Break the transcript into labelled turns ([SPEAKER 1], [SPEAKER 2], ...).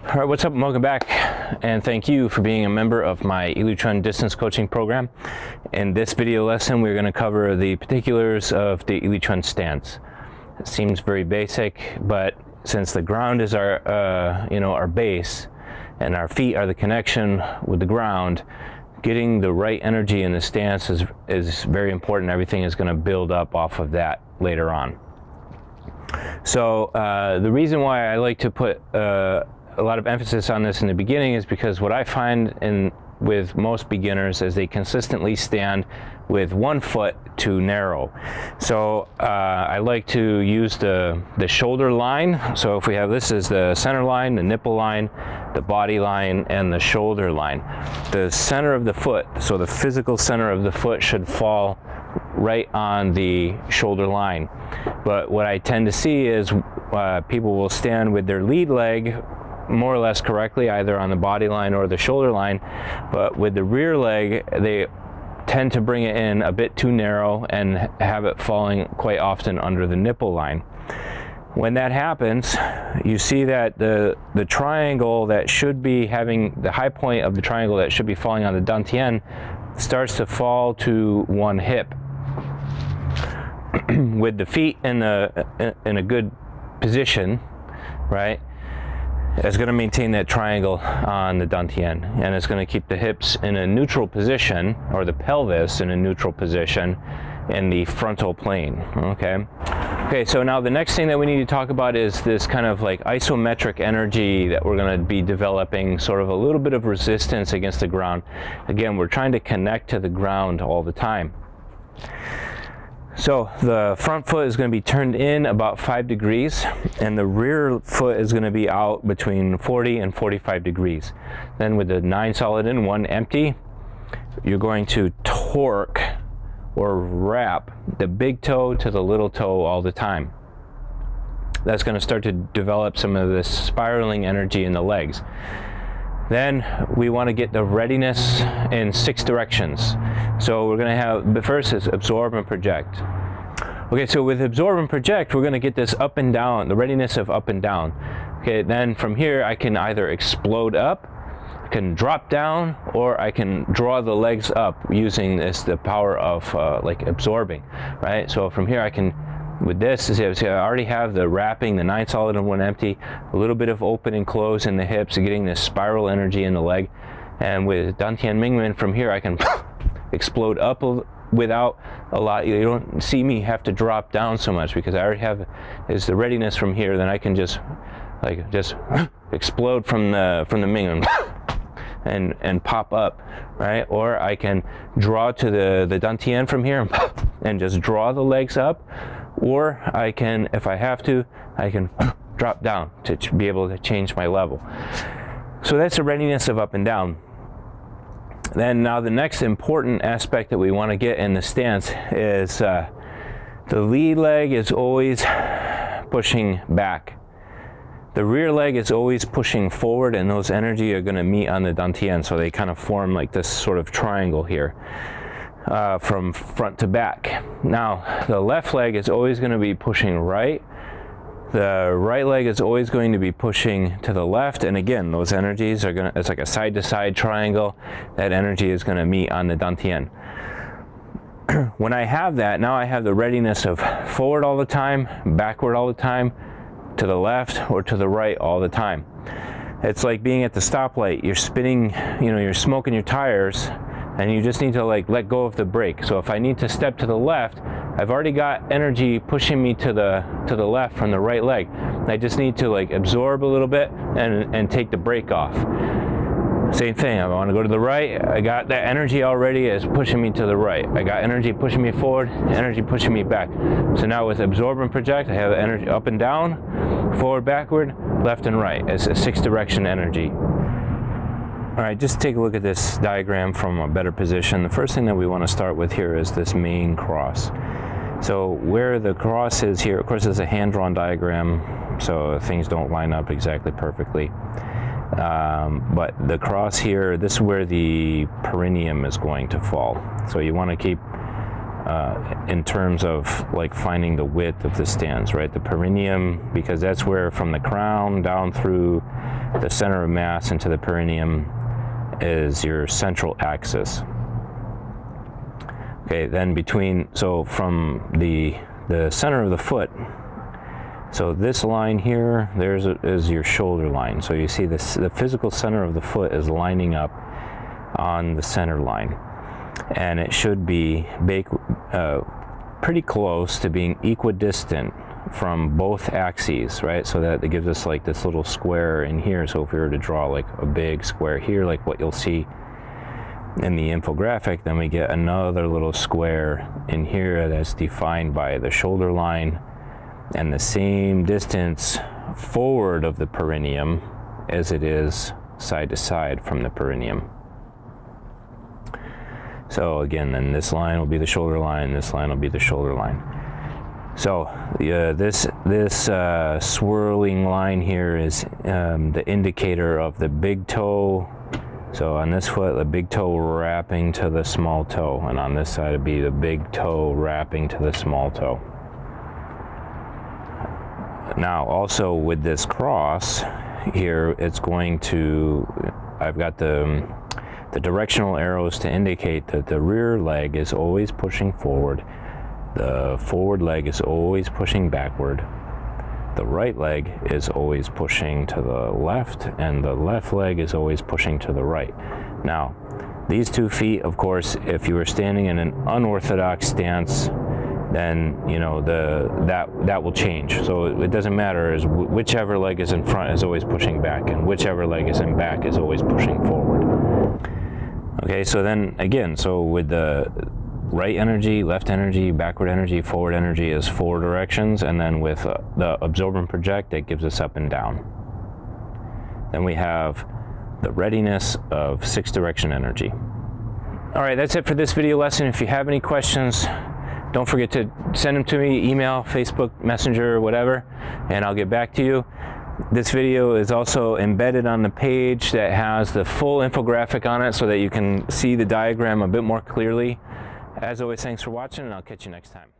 [SPEAKER 1] All right, what's up and welcome back, and thank you for being a member of my Elytron distance coaching program. In this video lesson, we're going to cover the particulars of the Elytron stance. It seems very basic, but since the ground is our our base and our feet are the connection with the ground, getting the right energy in the stance is very important. Everything is going to build up off of that later on. So the reason why I like to put a lot of emphasis on this in the beginning is because what I find with most beginners is they consistently stand with one foot too narrow. So I like to use the shoulder line. So if we have this as the center line, the nipple line, the body line, and the shoulder line. The center of the foot, so the physical center of the foot, should fall right on the shoulder line. But what I tend to see is people will stand with their lead leg more or less correctly, either on the body line or the shoulder line, but with the rear leg they tend to bring it in a bit too narrow and have it falling quite often under the nipple line. When that happens, you see that the triangle that should be having the high point of the triangle that should be falling on the dantian starts to fall to one hip. With the feet in a good position, right, it's going to maintain that triangle on the dantian, and it's going to keep the hips in a neutral position, or the pelvis in a neutral position in the frontal plane. Okay, so now the next thing that we need to talk about is this kind of like isometric energy that we're going to be developing, sort of a little bit of resistance against the ground. Again, we're trying to connect to the ground all the time. So the front foot is going to be turned in about 5 degrees, and the rear foot is going to be out between 40 and 45 degrees. Then with the 9 solid and 1 empty, you're going to torque or wrap the big toe to the little toe all the time. That's going to start to develop some of this spiraling energy in the legs. Then we want to get the readiness in 6 directions. So we're going to have, the first is absorb and project. Okay, so with absorb and project, we're going to get this up and down, the readiness of up and down. Okay, then from here I can either explode up, I can drop down, or I can draw the legs up using the power of like absorbing, right? So from here I can, with this, see, I already have the wrapping, the 9 solid and 1 empty, a little bit of open and close in the hips, getting this spiral energy in the leg. And with Dantian Mingmen, from here I can explode up without a lot. You don't see me have to drop down so much because I already have the readiness from here. Then I can just explode from the Mingmen and pop up, right? Or I can draw to the Dantian from here and just draw the legs up. Or I can, if I have to, I can drop down to be able to change my level. So that's the readiness of up and down. Then now the next important aspect that we want to get in the stance is the lead leg is always pushing back. The rear leg is always pushing forward, and those energy are going to meet on the dantian, so they kind of form like this sort of triangle here. From front to back. Now the left leg is always going to be pushing right, the right leg is always going to be pushing to the left, and again those energies are going to, it's like a side to side triangle. That energy is going to meet on the dantian. When I have that, now I have the readiness of forward all the time, backward all the time, to the left or to the right all the time. It's like being at the stoplight. You're spinning, you're smoking your tires, and you just need to like let go of the brake. So if I need to step to the left, I've already got energy pushing me to the left from the right leg. I just need to like absorb a little bit and take the brake off. Same thing, I want to go to the right, I got that energy already is pushing me to the right. I got energy pushing me forward, energy pushing me back. So now with absorb and project, I have energy up and down, forward, backward, left and right. It's a 6 direction energy. All right, just take a look at this diagram from a better position. The first thing that we want to start with here is this main cross. So where the cross is here, of course it's a hand-drawn diagram, so things don't line up exactly perfectly. But the cross here, this is where the perineum is going to fall. So you want to keep in terms of like finding the width of the stance, right? The perineum, because that's where from the crown down through the center of mass into the perineum is your central axis. Okay, then so from the center of the foot, so this line here, is your shoulder line. So you see this, the physical center of the foot is lining up on the center line, and it should be pretty close to being equidistant from both axes, right? So that it gives us like this little square in here. So if we were to draw like a big square here, like what you'll see in the infographic, then we get another little square in here that's defined by the shoulder line and the same distance forward of the perineum as it is side to side from the perineum. So again, then this line will be the shoulder line, this line will be the shoulder line. So this swirling line here is the indicator of the big toe. So on this foot, the big toe wrapping to the small toe, and on this side it'd be the big toe wrapping to the small toe. Now also with this cross here, it's going to, I've got the directional arrows to indicate that the rear leg is always pushing forward, the forward leg is always pushing backward, the right leg is always pushing to the left, and the left leg is always pushing to the right. Now, these 2 feet, of course, if you were standing in an unorthodox stance, then you know that will change. So it doesn't matter, as whichever leg is in front is always pushing back, and whichever leg is in back is always pushing forward. Okay, so then again, so with the right energy, left energy, backward energy, forward energy is 4 directions, and then with the absorb and project, it gives us up and down. Then we have the readiness of 6 direction energy. All right, that's it for this video lesson. If you have any questions, don't forget to send them to me, email, Facebook, Messenger, whatever, and I'll get back to you. This video is also embedded on the page that has the full infographic on it so that you can see the diagram a bit more clearly. As always, thanks for watching, and I'll catch you next time.